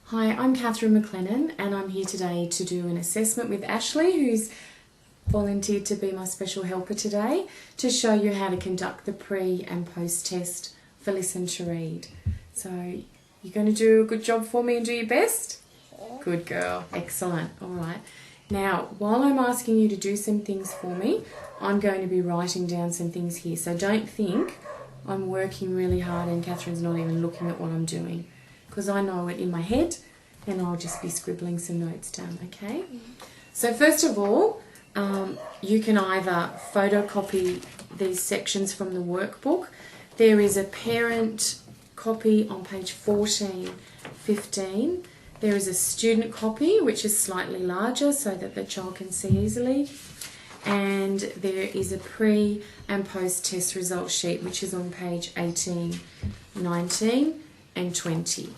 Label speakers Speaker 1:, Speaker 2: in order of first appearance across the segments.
Speaker 1: Hi, I'm Catherine McLennan and I'm here today to do an assessment with Ashley, who's volunteered to be my special helper today, to show you how to conduct the pre and post test for Listen to Read. So you're going to do a good job for me and do your best?
Speaker 2: Yeah.
Speaker 1: Good girl, excellent. All right. Now, while I'm asking you to do some things for me, I'm going to be writing down some things here. So don't think I'm working really hard and Catherine's not even looking at what I'm doing, because I know it in my head and I'll just be scribbling some notes down, okay? So first of all, you can either photocopy these sections from the workbook. There is a parent copy on page 14, 15. There is a student copy, which is slightly larger so that the child can see easily. And there is a pre and post test result sheet, which is on page 18, 19 and 20.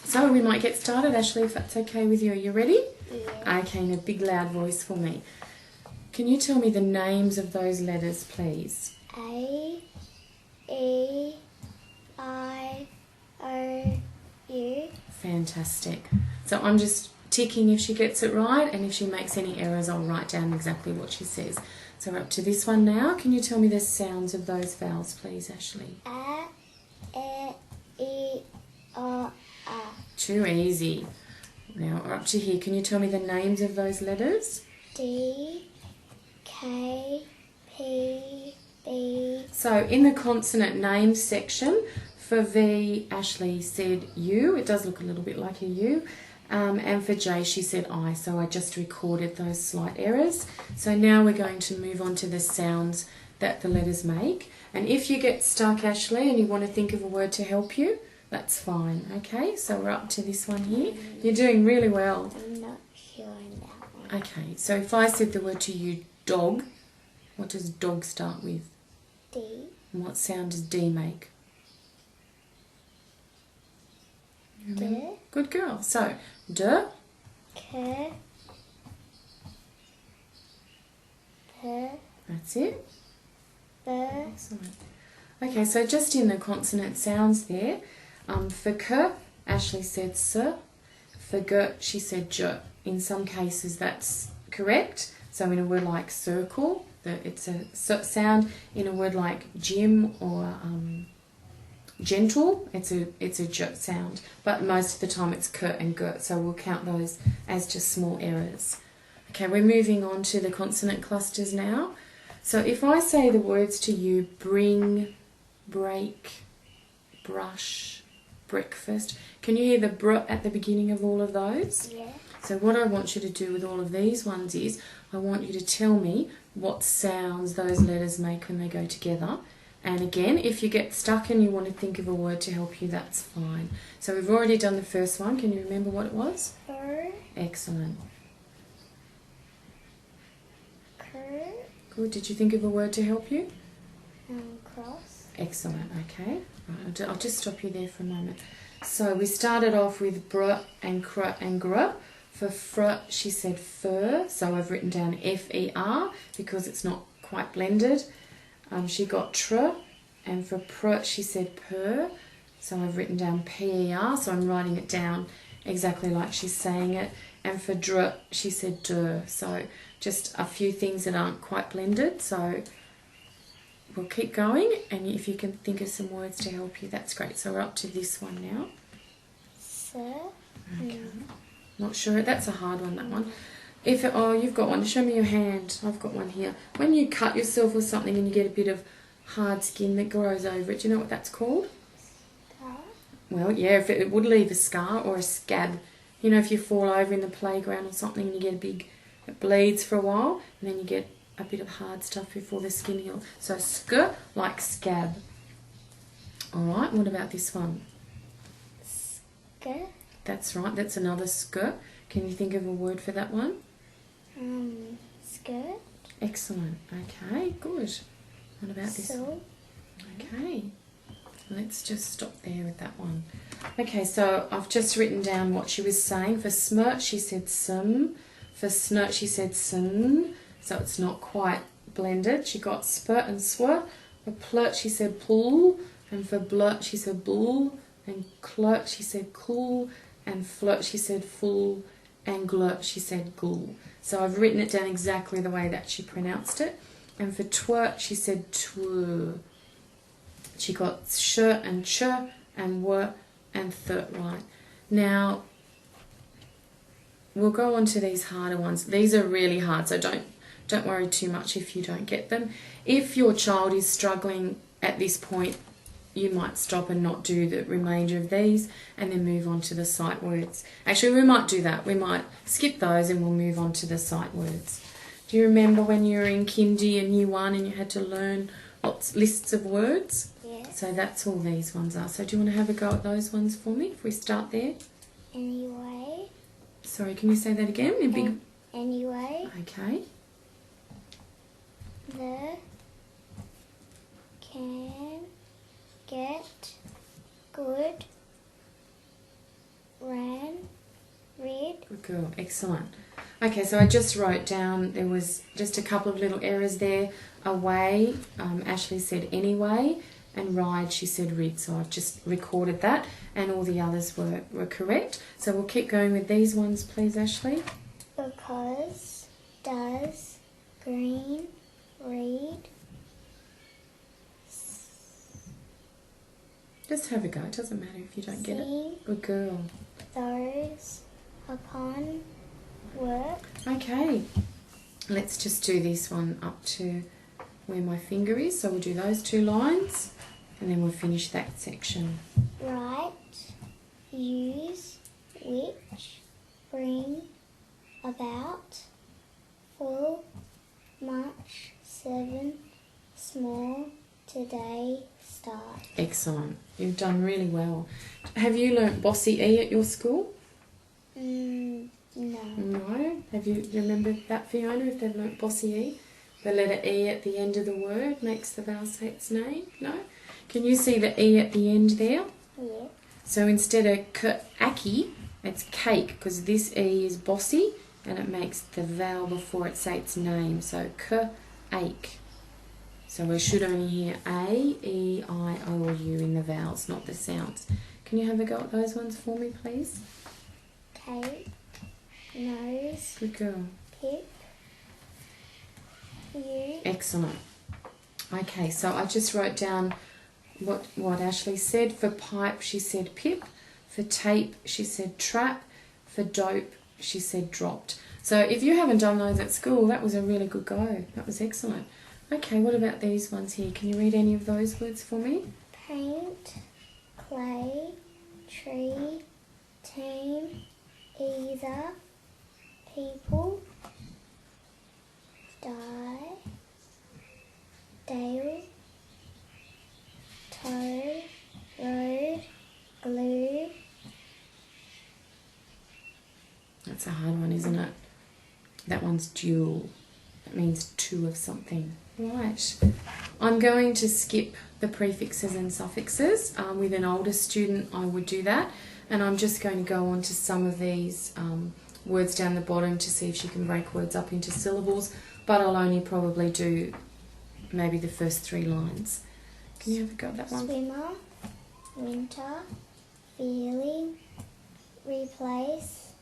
Speaker 1: So we might get started, Ashley, if that's okay with you. Are you ready?
Speaker 2: Yeah.
Speaker 1: Okay, in a big loud voice for me. Can you tell me the names of those letters, please?
Speaker 2: A, E, I, O, U.
Speaker 1: Fantastic. So I'm just ticking if she gets it right, and if she makes any errors, I'll write down exactly what she says. So we're up to this one now. Can you tell me the sounds of those vowels, please, Ashley?
Speaker 2: A, E, O, A.
Speaker 1: Too easy. Now we're up to here. Can you tell me the names of those letters?
Speaker 2: D, K, P, B.
Speaker 1: So in the consonant names section, for V, Ashley said U. It does look a little bit like a U. And for J, she said I. So I just recorded those slight errors. So now we're going to move on to the sounds that the letters make. And if you get stuck, Ashley, and you want to think of a word to help you, that's fine. Okay, so we're up to this one here. You're doing really well.
Speaker 2: I'm not sure on that one.
Speaker 1: Okay, so if I said the word to you, dog, what does dog start with?
Speaker 2: D,
Speaker 1: And what sound does D make? You remember?
Speaker 2: D,
Speaker 1: Good girl. So, D,
Speaker 2: K, P,
Speaker 1: that's it.
Speaker 2: B,
Speaker 1: Excellent. Okay, so just in the consonant sounds there, for K, Ashley said S. For G, she said J. In some cases that's correct. So in a word like circle, it's a sound. In a word like gym or gentle, it's a J sound. But most of the time it's K and G, so we'll count those as just small errors. Okay, we're moving on to the consonant clusters now. So if I say the words to you, bring, break, brush, breakfast, can you hear the br at the beginning of all of those?
Speaker 2: yeah.
Speaker 1: So what I want you to do with all of these ones is, I want you to tell me what sounds those letters make when they go together. And again, if you get stuck and you want to think of a word to help you, that's fine. So we've already done the first one. Can you remember what it was?
Speaker 2: R,
Speaker 1: Excellent.
Speaker 2: K,
Speaker 1: Good. Did you think of a word to help you?
Speaker 2: cross.
Speaker 1: Excellent. Okay. Right, I'll just stop you there for a moment. So we started off with br and cr and gr. For fr, she said fur, so I've written down F-E-R because it's not quite blended. She got tr, and for pr, she said purr, so I've written down P-E-R, so I'm writing it down exactly like she's saying it. And for dr, she said dur, so just a few things that aren't quite blended. So we'll keep going, and if you can think of some words to help you, that's great. So we're up to this one now.
Speaker 2: S,
Speaker 1: Okay. Not sure. That's a hard one, that one. Oh, you've got one. Show me your hand. I've got one here. When you cut yourself or something and you get a bit of hard skin that grows over it, do you know what that's called?
Speaker 2: scar.
Speaker 1: Well, yeah, if it would leave a scar or a scab. You know, if you fall over in the playground or something and you get it bleeds for a while, and then you get a bit of hard stuff before the skin heals. So sk, like scab. All right, what about this one?
Speaker 2: Sk,
Speaker 1: That's right, that's another sk. Can you think of a word for that one?
Speaker 2: skirt.
Speaker 1: Excellent. Okay, good. What about this one?
Speaker 2: So,
Speaker 1: Okay, let's just stop there with that one. Okay, so I've just written down what she was saying. For smirt, she said sim. For snert, she said sin. So it's not quite blended. She got spurt and swir. For plurt, she said pull. And for blurt, she said bull. And clert, she said cool. and flirt, she said full, and glurt, she said gul. So I've written it down exactly the way that she pronounced it. And for twirt, she said twir. She got sh and ch and w and th right. Now, we'll go on to these harder ones. These are really hard, so don't worry too much if you don't get them. If your child is struggling at this point, you might stop and not do the remainder of these and then move on to the sight words. Actually, we might do that. We might skip those and we'll move on to the sight words. Do you remember when you were in kindy and year 1 and you had to learn lists of words?
Speaker 2: Yes.
Speaker 1: So that's all these ones are. So do you want to have a go at those ones for me if we start there?
Speaker 2: Anyway.
Speaker 1: Sorry, can you say that again? In big...
Speaker 2: Anyway.
Speaker 1: Okay.
Speaker 2: The can get good ran read.
Speaker 1: Good girl, excellent. Okay, so I just wrote down, there was just a couple of little errors there. Away, Ashley said anyway, and ride, she said rid. So I've just recorded that, and all the others were correct. So we'll keep going with these ones, please, Ashley.
Speaker 2: Because, does, green, read.
Speaker 1: Just have a go, it doesn't matter if you don't get it. Good girl.
Speaker 2: Those upon work.
Speaker 1: Okay, let's just do this one up to where my finger is. So we'll do those 2 lines and then we'll finish that section.
Speaker 2: Write, use, which, bring, about, full, much, 7, small, today, start.
Speaker 1: Excellent, you've done really well. Have you learnt bossy E at your school?
Speaker 2: No.
Speaker 1: No? Do you remember that, Fiona, if they've learnt bossy E? The letter E at the end of the word makes the vowel say its name? No? Can you see the E at the end there?
Speaker 2: Yeah.
Speaker 1: So instead of k-aki, it's cake, because this E is bossy and it makes the vowel before it say its name. So k-ake. So we should only hear A, E, I, O or U in the vowels, not the sounds. Can you have a go at those ones for me, please?
Speaker 2: Cake, nose,
Speaker 1: Good girl.
Speaker 2: pip, you.
Speaker 1: Excellent. Okay, so I just wrote down what Ashley said. For pipe, she said pip. For tape, she said trap. For dope, she said dropped. So if you haven't done those at school, that was a really good go. That was excellent. Okay, what about these ones here? Can you read any of those words for me?
Speaker 2: Paint, clay, tree, team, either, people, die, dale, toe, road, glue.
Speaker 1: That's a hard one, isn't it? That one's dual. That means 2 of something. Right. I'm going to skip the prefixes and suffixes. With an older student, I would do that. And I'm just going to go on to some of these words down the bottom to see if she can break words up into syllables. But I'll only probably do maybe the first 3 lines. Can you have a go at that one?
Speaker 2: Swimmer, winter, feeling, replace,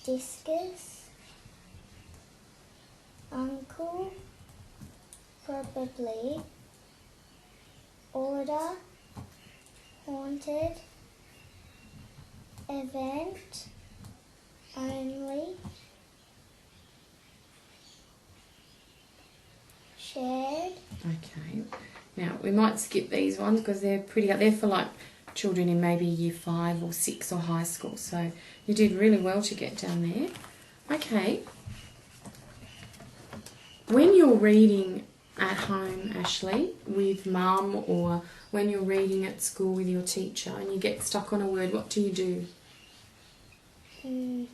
Speaker 2: discus, uncle, probably, order, haunted, event, only, shared.
Speaker 1: Okay. Now, we might skip these ones because they're they're for like children in maybe year 5 or 6 or high school. So you did really well to get down there. Okay. When you're reading at home, Ashley, with mum, or when you're reading at school with your teacher and you get stuck on a word, what do you do?
Speaker 2: You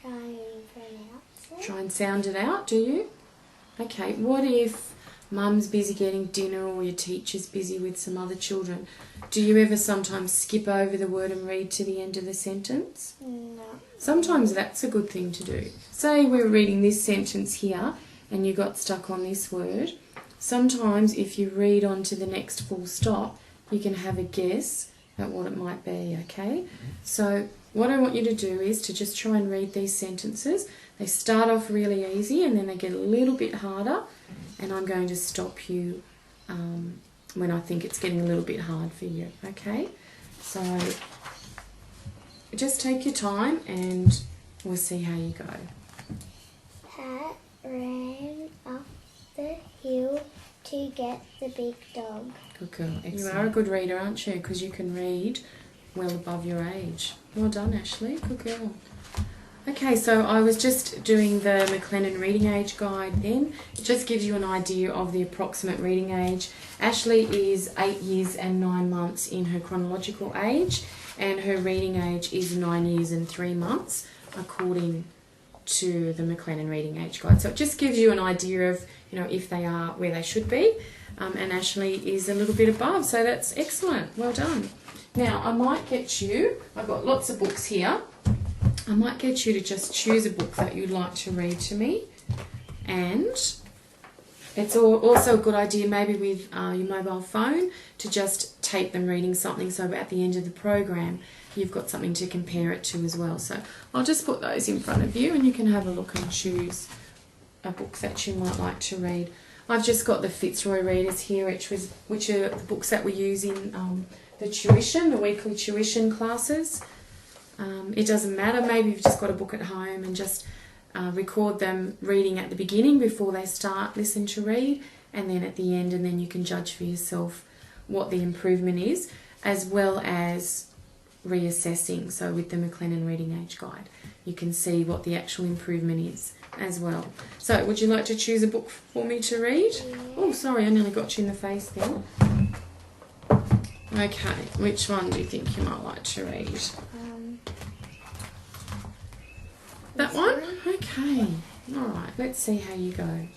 Speaker 2: try and pronounce it.
Speaker 1: Try and sound it out, do you? Okay, what if mum's busy getting dinner or your teacher's busy with some other children? Do you ever sometimes skip over the word and read to the end of the sentence?
Speaker 2: No.
Speaker 1: Sometimes that's a good thing to do. Say we're reading this sentence here and you got stuck on this word. Sometimes if you read on to the next full stop, you can have a guess at what it might be, okay? So what I want you to do is to just try and read these sentences. They start off really easy and then they get a little bit harder, and I'm going to stop you when I think it's getting a little bit hard for you, okay? So just take your time and we'll see how you go.
Speaker 2: Pat ran up the hill to get the big dog.
Speaker 1: Good girl. Excellent. You are a good reader, aren't you? Because you can read well above your age. Well done, Ashley. Good girl. Okay, so I was just doing the McLennan reading age guide then. It just gives you an idea of the approximate reading age. Ashley is 8 years and 9 months in her chronological age, and her reading age is 9 years and 3 months according to the McLennan reading age guide. So it just gives you an idea of, you know, if they are where they should be. And Ashley is a little bit above, so that's excellent. Well done. Now, I might get you, I've got lots of books here. I might get you to just choose a book that you'd like to read to me, and it's also a good idea maybe with your mobile phone to just tape them reading something, so at the end of the program you've got something to compare it to as well. So I'll just put those in front of you and you can have a look and choose a book that you might like to read. I've just got the Fitzroy readers here, which are the books that we use in the weekly tuition classes. It doesn't matter, maybe you've just got a book at home and just record them reading at the beginning before they start listen to read, and then at the end, and then you can judge for yourself what the improvement is, as well as reassessing. So with the McLennan reading age guide you can see what the actual improvement is as well. So would you like to choose a book for me to read?
Speaker 2: Yeah.
Speaker 1: Oh, sorry, I nearly got you in the face then. Okay, which one do you think you might like to read? That one? Okay. Alright, let's see how you go.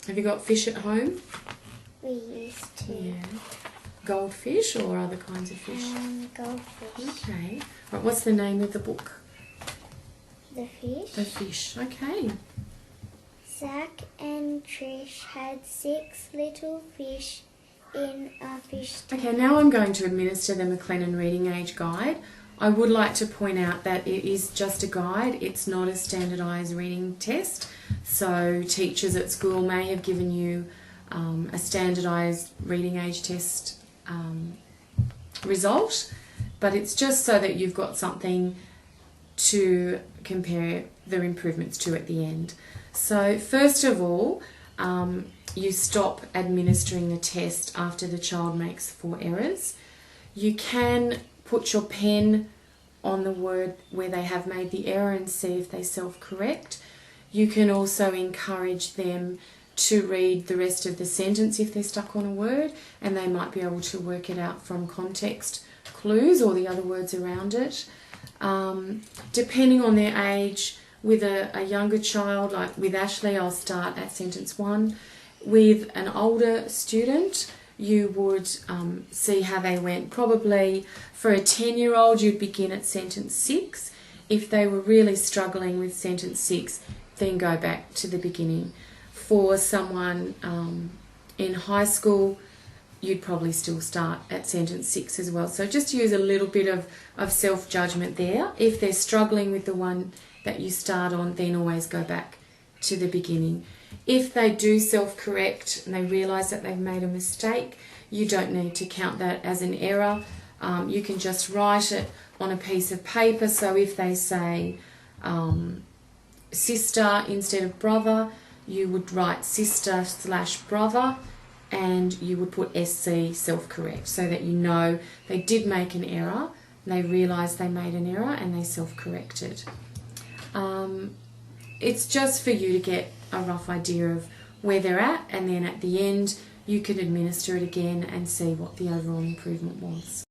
Speaker 1: Have you got fish at home?
Speaker 2: We used to.
Speaker 1: Yeah. Goldfish or other kinds of fish?
Speaker 2: Goldfish.
Speaker 1: Okay. Right, what's the name of the book?
Speaker 2: The fish.
Speaker 1: The fish. Okay.
Speaker 2: Zach and Trish had 6 little fish in a fish tank.
Speaker 1: Okay, now I'm going to administer the McLennan reading age guide. I would like to point out that it is just a guide. It's not a standardised reading test. So teachers at school may have given you a standardised reading age test result, but it's just so that you've got something to compare their improvements to at the end. So first of all, you stop administering the test after the child makes 4 errors. You can put your pen on the word where they have made the error and see if they self-correct. You can also encourage them to read the rest of the sentence if they're stuck on a word, and they might be able to work it out from context clues or the other words around it. Depending on their age, with a younger child, like with Ashley, I'll start at sentence 1. With an older student, you would see how they went. Probably for a 10-year-old, you'd begin at sentence 6. If they were really struggling with sentence 6, then go back to the beginning. For someone in high school, you'd probably still start at sentence 6 as well. So just use a little bit of self-judgment there. If they're struggling with the one that you start on, then always go back to the beginning. If they do self-correct and they realise that they've made a mistake, you don't need to count that as an error. You can just write it on a piece of paper. So if they say sister instead of brother, you would write sister/brother, and you would put SC self-correct, so that you know they did make an error, they realised they made an error and they self-corrected. It's just for you to get a rough idea of where they're at, and then at the end you can administer it again and see what the overall improvement was.